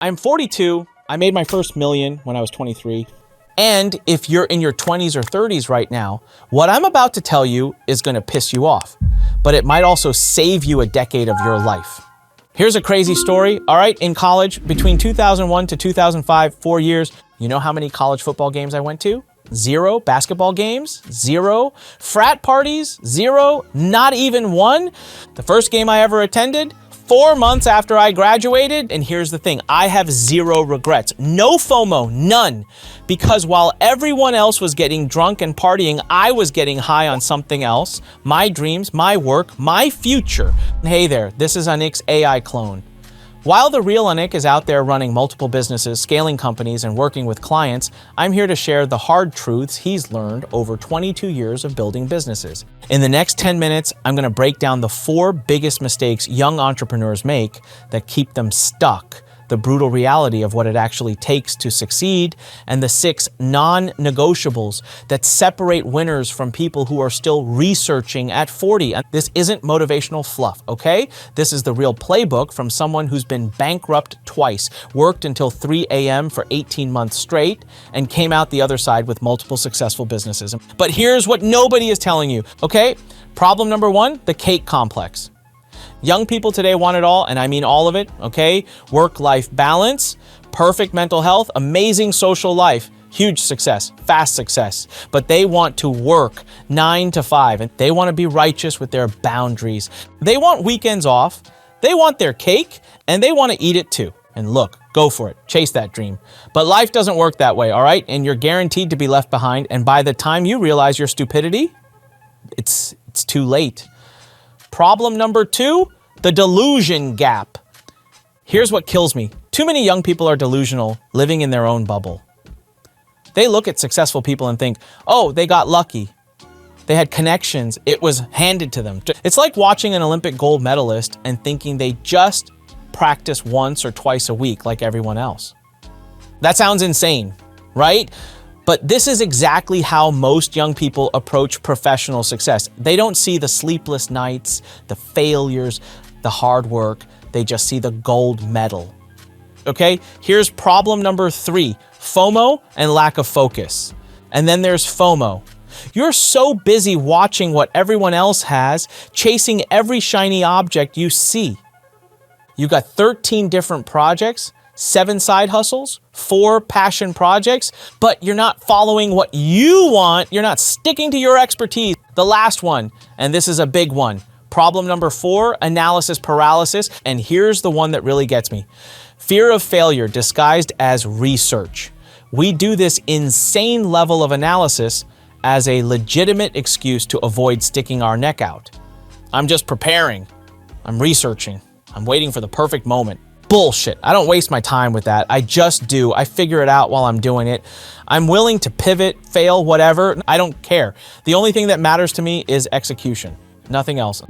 I'm 42. I made my first million when I was 23. And if you're in your 20s or 30s right now, what I'm about to tell you is going to piss you off, but it might also save you a decade of your life. Here's a crazy story. All right, in college, between 2001 to 2005, 4 years, you know how many college football games I went to? 0. Basketball games? 0. Frat parties? 0. Not even one. The first game I ever attended, 4 months after I graduated, and here's the thing, I have 0 regrets. No FOMO, none. Because while everyone else was getting drunk and partying, I was getting high on something else. My dreams, my work, my future. Hey there, this is Anik's AI clone. While the real Anik is out there running multiple businesses, scaling companies, and working with clients, I'm here to share the hard truths he's learned over 22 years of building businesses. In the next 10 minutes, I'm going to break down the 4 biggest mistakes young entrepreneurs make that keep them stuck, the brutal reality of what it actually takes to succeed, and the 6 non-negotiables that separate winners from people who are still researching at 40. And this isn't motivational fluff, okay? This is the real playbook from someone who's been bankrupt twice, worked until 3 a.m. for 18 months straight, and came out the other side with multiple successful businesses. But here's what nobody is telling you, okay? Problem number 1, the cake complex. Young people today want it all, and I mean all of it, okay? Work-life balance, perfect mental health, amazing social life, huge success, fast success. But they want to work 9 to 5, and they want to be righteous with their boundaries. They want weekends off, they want their cake, and they want to eat it too. And look, go for it, chase that dream. But life doesn't work that way, all right? And you're guaranteed to be left behind, and by the time you realize your stupidity, it's too late. Problem number 2, the delusion gap. Here's what kills me. Too many young people are delusional, living in their own bubble. They look at successful people and think, oh, they got lucky. They had connections. It was handed to them. It's like watching an Olympic gold medalist and thinking they just practice once or twice a week like everyone else. That sounds insane, right? But this is exactly how most young people approach professional success. They don't see the sleepless nights, the failures, the hard work. They just see the gold medal. Okay, here's problem number 3, FOMO and lack of focus. And then there's FOMO. You're so busy watching what everyone else has, chasing every shiny object you see. You got 13 different projects, 7 side hustles, 4 passion projects, but you're not following what you want. You're not sticking to your expertise. The last one, and this is a big one, problem number 4, analysis paralysis. And here's the one that really gets me. Fear of failure disguised as research. We do this insane level of analysis as a legitimate excuse to avoid sticking our neck out. I'm just preparing. I'm researching. I'm waiting for the perfect moment. Bullshit. I don't waste my time with that. I just do. I figure it out while I'm doing it. I'm willing to pivot, fail, whatever. I don't care. The only thing that matters to me is execution. Nothing else.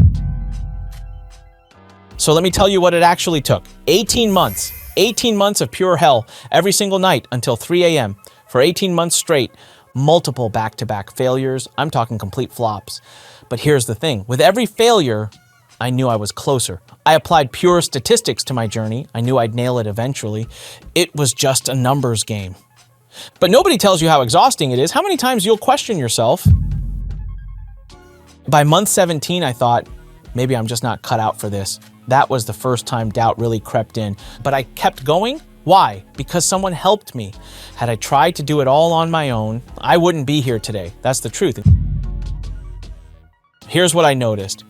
So let me tell you what it actually took. 18 months. 18 months of pure hell every single night until 3 a.m. for 18 months straight. Multiple back-to-back failures. I'm talking complete flops. But here's the thing. With every failure, I knew I was closer. I applied pure statistics to my journey. I knew I'd nail it eventually. It was just a numbers game. But nobody tells you how exhausting it is. How many times you'll question yourself? By month 17, I thought, maybe I'm just not cut out for this. That was the first time doubt really crept in. But I kept going. Why? Because someone helped me. Had I tried to do it all on my own, I wouldn't be here today. That's the truth. Here's what I noticed.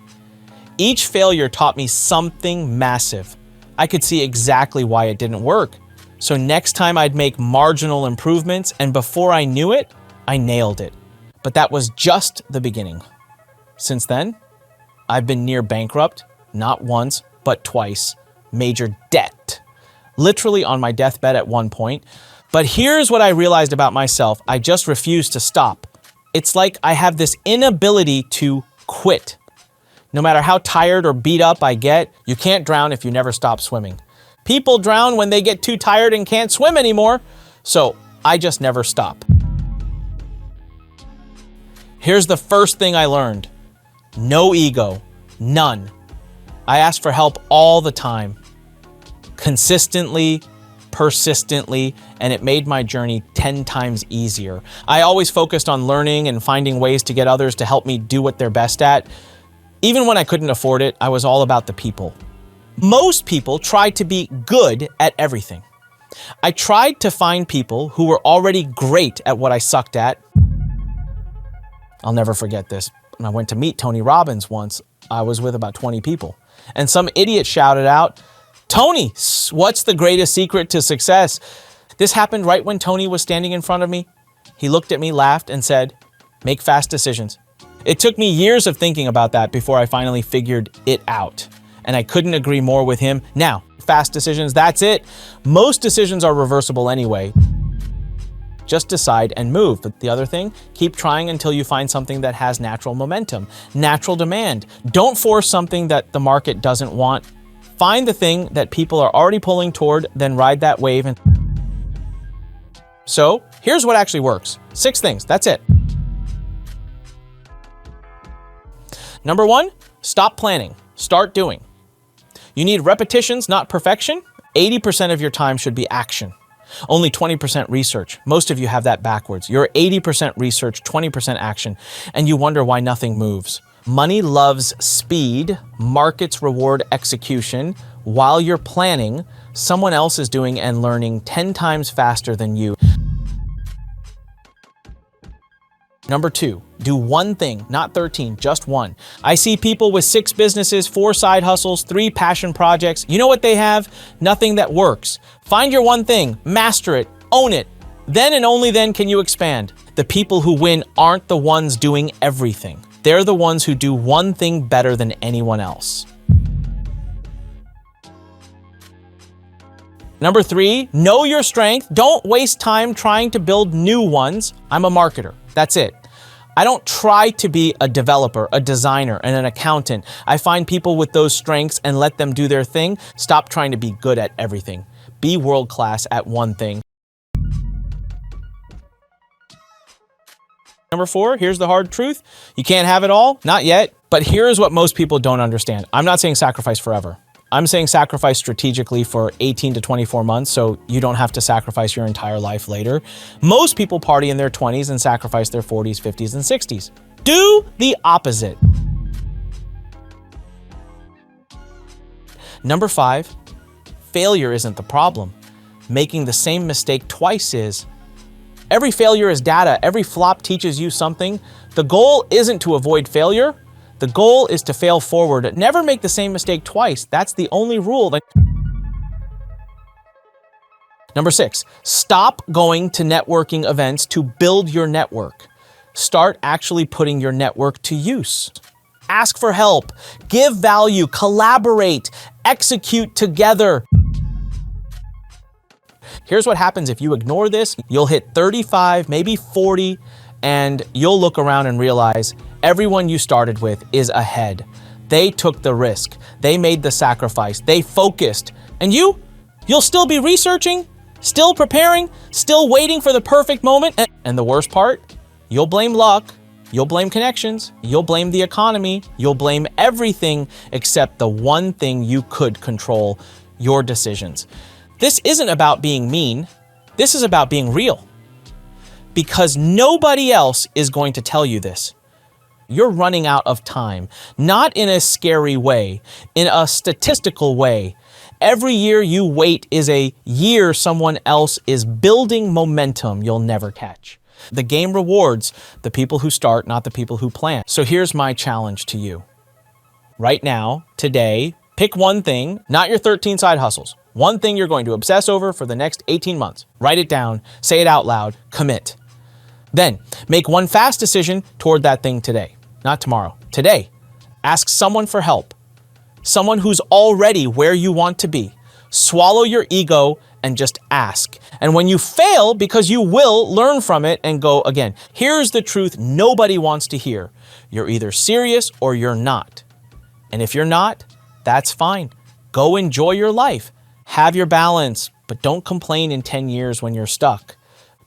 Each failure taught me something massive. I could see exactly why it didn't work. So next time I'd make marginal improvements, and before I knew it, I nailed it. But that was just the beginning. Since then, I've been near bankrupt, not once, but twice. Major debt. Literally on my deathbed at one point. But here's what I realized about myself. I just refused to stop. It's like I have this inability to quit. No matter how tired or beat up I get, you can't drown if you never stop swimming. People drown when they get too tired and can't swim anymore. So I just never stop. Here's the first thing I learned. No ego. None. I asked for help all the time. Consistently, persistently, and it made my journey 10 times easier. I always focused on learning and finding ways to get others to help me do what they're best at. Even when I couldn't afford it, I was all about the people. Most people try to be good at everything. I tried to find people who were already great at what I sucked at. I'll never forget this. When I went to meet Tony Robbins once, I was with about 20 people, and some idiot shouted out, "Tony, what's the greatest secret to success?" This happened right when Tony was standing in front of me. He looked at me, laughed, and said, "Make fast decisions." It took me years of thinking about that before I finally figured it out, and I couldn't agree more with him. Now, fast decisions, that's it. Most decisions are reversible anyway. Just decide and move. But the other thing, keep trying until you find something that has natural momentum, natural demand. Don't force something that the market doesn't want. Find the thing that people are already pulling toward, then ride that wave. So here's what actually works. 6 things, that's it. Number 1, stop planning, start doing. You need repetitions, not perfection. 80% of your time should be action. Only 20% research. Most of you have that backwards. You're 80% research, 20% action, and you wonder why nothing moves. Money loves speed, markets reward execution. While you're planning, someone else is doing and learning 10 times faster than you. Number 2, do one thing, not 13, just one. I see people with 6 businesses, 4 side hustles, 3 passion projects. You know what they have? Nothing that works. Find your one thing, master it, own it. Then and only then can you expand. The people who win aren't the ones doing everything. They're the ones who do one thing better than anyone else. Number 3, know your strength. Don't waste time trying to build new ones. I'm a marketer. That's it. I don't try to be a developer, a designer, and an accountant. I find people with those strengths and let them do their thing. Stop trying to be good at everything. Be world-class at one thing. Number 4, here's the hard truth. You can't have it all, not yet. But here's what most people don't understand. I'm not saying sacrifice forever. I'm saying sacrifice strategically for 18 to 24 months so you don't have to sacrifice your entire life later. Most people party in their 20s and sacrifice their 40s, 50s, and 60s. Do the opposite. Number 5, failure isn't the problem. Making the same mistake twice is. Every failure is data. Every flop teaches you something. The goal isn't to avoid failure. The goal is to fail forward. Never make the same mistake twice. That's the only rule. Number 6, stop going to networking events to build your network. Start actually putting your network to use. Ask for help, give value, collaborate, execute together. Here's what happens if you ignore this. You'll hit 35, maybe 40, and you'll look around and realize everyone you started with is ahead. They took the risk. They made the sacrifice. They focused. And you'll still be researching, still preparing, still waiting for the perfect moment. And the worst part, you'll blame luck. You'll blame connections. You'll blame the economy. You'll blame everything except the one thing you could control, your decisions. This isn't about being mean. This is about being real. Because nobody else is going to tell you this. You're running out of time, not in a scary way, in a statistical way. Every year you wait is a year someone else is building momentum you'll never catch. The game rewards the people who start, not the people who plan. So here's my challenge to you. Right now, today, pick one thing, not your 13 side hustles. One thing you're going to obsess over for the next 18 months. Write it down, say it out loud, commit. Then, make one fast decision toward that thing today. Not tomorrow, today. Ask someone for help. Someone who's already where you want to be. Swallow your ego and just ask. And when you fail, because you will learn from it and go again. Here's the truth nobody wants to hear. You're either serious or you're not. And if you're not, that's fine. Go enjoy your life. Have your balance, but don't complain in 10 years when you're stuck.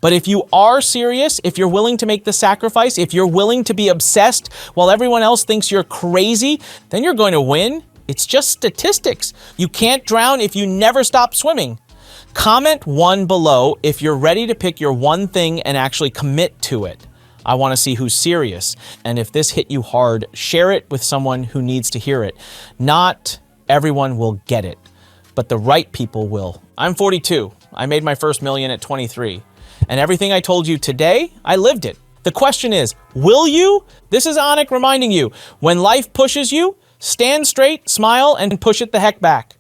But if you are serious, if you're willing to make the sacrifice, if you're willing to be obsessed while everyone else thinks you're crazy, then you're going to win. It's just statistics. You can't drown if you never stop swimming. Comment 1 below if you're ready to pick your one thing and actually commit to it. I want to see who's serious. And if this hit you hard, share it with someone who needs to hear it. Not everyone will get it, but the right people will. I'm 42. I made my first million at 23. And everything I told you today, I lived it. The question is, will you? This is Anik reminding you, when life pushes you, stand straight, smile, and push it the heck back.